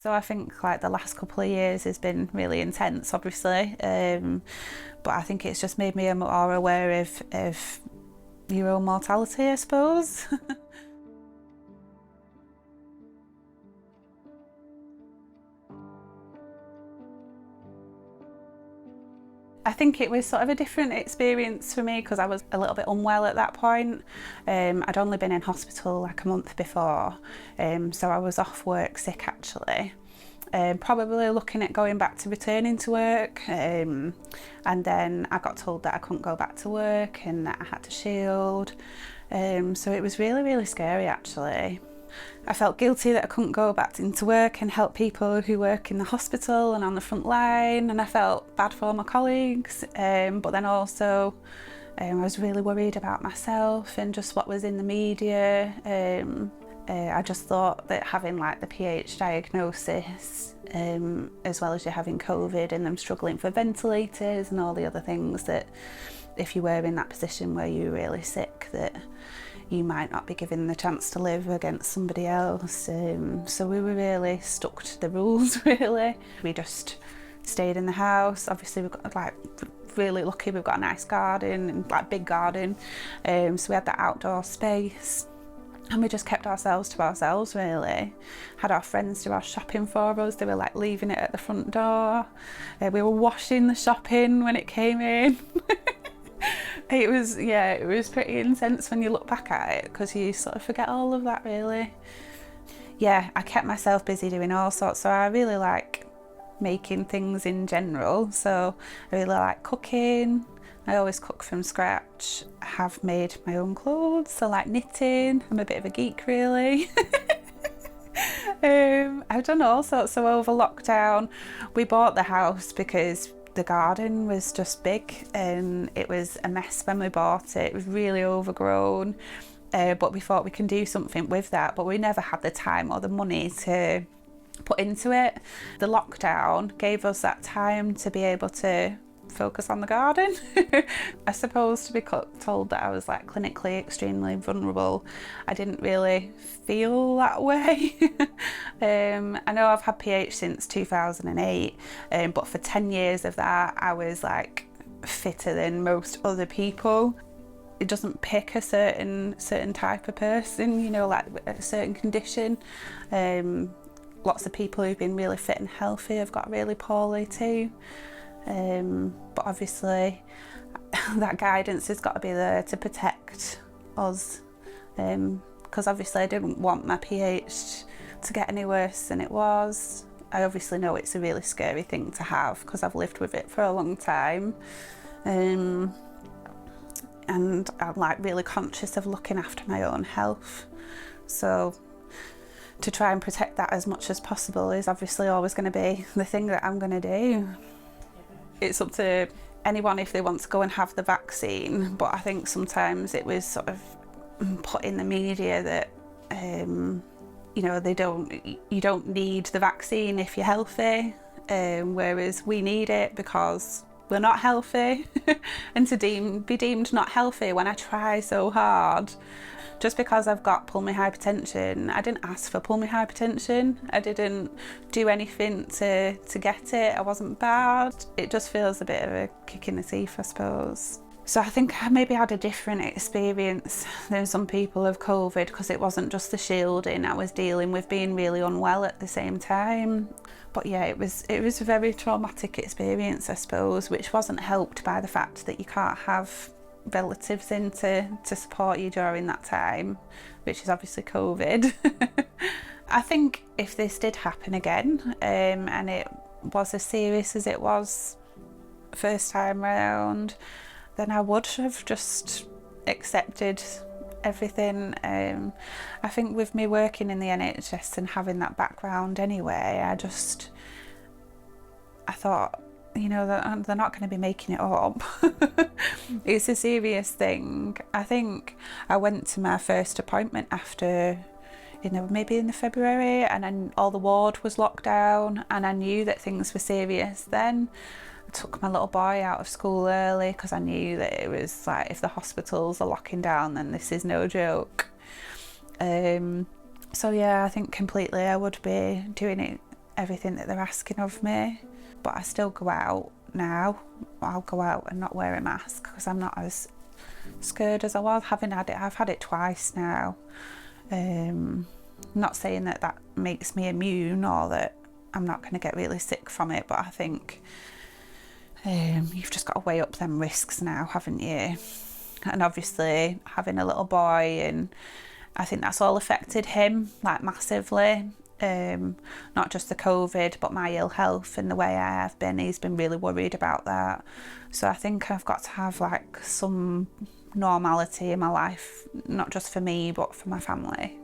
So I think like the last couple of years has been really intense, obviously, but I think it's just made me more aware of your own mortality, I suppose. I think it was sort of a different experience for me because I was a little bit unwell at that point. I'd only been in hospital like a month before, so I was off work sick actually. Probably looking at going back to returning to work, and then I got told that I couldn't go back to work and that I had to shield. So it was really, really scary actually. I felt guilty that I couldn't go back into work and help people who work in the hospital and on the front line, and I felt bad for my colleagues, but then also I was really worried about myself and just what was in the media. I just thought that having like the PH diagnosis, as well as you having COVID and them struggling for ventilators and all the other things, that if you were in that position where you were really sick, that you might not be given the chance to live against somebody else. So we were really stuck to the rules really. We just stayed in the house. Obviously we've got like really lucky, we've got a nice garden and like big garden, so we had that outdoor space. And we just kept ourselves to ourselves really. Had our friends do our shopping for us. They were like leaving it at the front door. We were washing the shopping when it came in. It was pretty intense when you look back at it because you sort of forget all of that really. Yeah, I kept myself busy doing all sorts, so I really like making things in general. So I really like cooking. I always cook from scratch. I have made my own clothes, so like knitting. I'm a bit of a geek really. I've done all sorts. So over lockdown, we bought the house because the garden was just big and it was a mess when we bought it. It was really overgrown, but we thought we can do something with that, but we never had the time or the money to put into it. The lockdown gave us that time to be able to focus on the garden. I suppose to be told that I was like clinically extremely vulnerable, I didn't really feel that way. I know I've had PH since 2008, but for 10 years of that I was like fitter than most other people. It doesn't pick a certain type of person, you know, like a certain condition. Lots of people who've been really fit and healthy have got really poorly too. But obviously that guidance has got to be there to protect us, because obviously I didn't want my PH to get any worse than it was. I obviously know it's a really scary thing to have because I've lived with it for a long time, and I'm like really conscious of looking after my own health. So to try and protect that as much as possible is obviously always going to be the thing that I'm going to do. It's up to anyone if they want to go and have the vaccine, but I think sometimes it was sort of put in the media that you know, you don't need the vaccine if you're healthy, whereas we need it because we're not healthy. And to be deemed not healthy when I try so hard. Just because I've got pulmonary hypertension, I didn't ask for pulmonary hypertension. I didn't do anything to get it. I wasn't bad. It just feels a bit of a kick in the teeth, I suppose. So I think I maybe had a different experience than some people of COVID because it wasn't just the shielding. I was dealing with being really unwell at the same time. But yeah, it was a very traumatic experience, I suppose, which wasn't helped by the fact that you can't have relatives in to support you during that time, which is obviously COVID. I think if this did happen again, and it was as serious as it was first time round, then I would have just accepted everything. I think with me working in the NHS and having that background anyway, I thought, you know, they're not going to be making it up. It's a serious thing. I think I went to my first appointment after, you know, maybe in the February, and then all the ward was locked down and I knew that things were serious then. I took my little boy out of school early because I knew that it was like, if the hospitals are locking down, then this is no joke. So yeah, I think completely I would be doing it everything that they're asking of me. But I still go out now. I'll go out and not wear a mask because I'm not as scared as I was having had it. I've had it twice now. Not saying that that makes me immune or that I'm not going to get really sick from it, but I think you've just got to weigh up them risks now, haven't you? And obviously having a little boy, and I think that's all affected him like massively. Not just the COVID, but my ill health and the way I have been. He's been really worried about that. So I think I've got to have like some normality in my life, not just for me, but for my family.